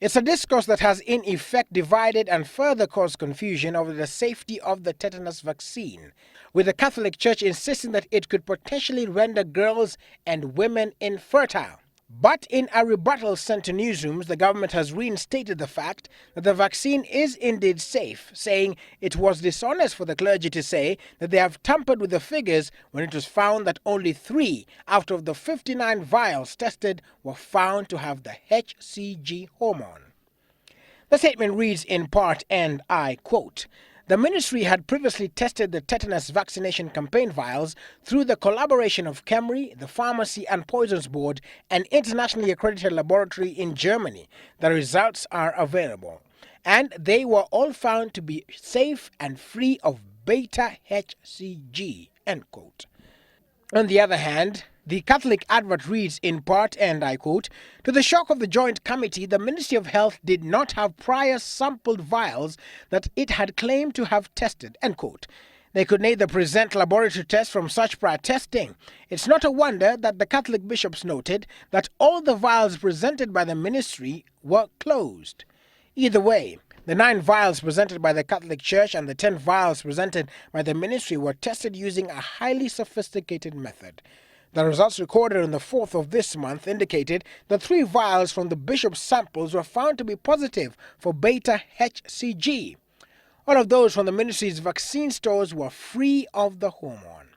It's a discourse that has in effect divided and further caused confusion over the safety of the tetanus vaccine, with the Catholic Church insisting that it could potentially render girls and women infertile. But in a rebuttal sent to newsrooms, the government has reinstated the fact that the vaccine is indeed safe, saying it was dishonest for the clergy to say that they have tampered with the figures when it was found that only 3 out of the 59 vials tested were found to have the HCG hormone. The statement reads in part, and I quote, "The ministry had previously tested the tetanus vaccination campaign vials through the collaboration of KEMRI, the Pharmacy and Poisons Board, an internationally accredited laboratory in Germany. The results are available, and they were all found to be safe and free of beta-HCG." End quote. On the other hand, the Catholic advert reads in part, and I quote, "To the shock of the Joint Committee, the Ministry of Health did not have prior sampled vials that it had claimed to have tested." End quote. They could neither present laboratory tests from such prior testing. It's not a wonder that the Catholic bishops noted that all the vials presented by the ministry were closed. Either way, the 9 vials presented by the Catholic Church and the 10 vials presented by the ministry were tested using a highly sophisticated method. The results recorded on the 4th of this month indicated that 3 vials from the bishop's samples were found to be positive for beta-HCG. All of those from the ministry's vaccine stores were free of the hormone.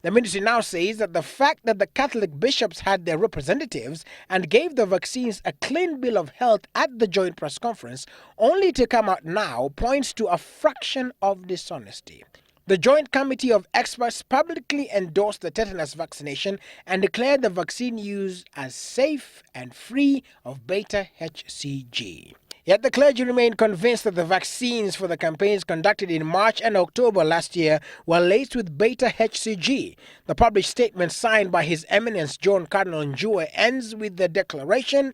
The ministry now says that the fact that the Catholic bishops had their representatives and gave the vaccines a clean bill of health at the joint press conference, only to come out now, points to a fraction of dishonesty. The Joint Committee of Experts publicly endorsed the tetanus vaccination and declared the vaccine use as safe and free of beta-HCG. Yet the clergy remained convinced that the vaccines for the campaigns conducted in March and October last year were laced with beta-HCG. The published statement signed by His Eminence John Cardinal Njue ends with the declaration,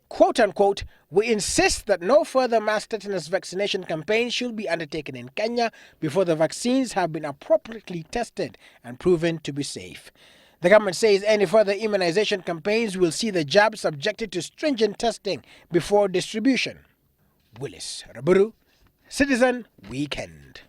quote-unquote, "We insist that no further mass tetanus vaccination campaigns should be undertaken in Kenya before the vaccines have been appropriately tested and proven to be safe." The government says any further immunization campaigns will see the jab subjected to stringent testing before distribution. Willis Raburu, Citizen Weekend.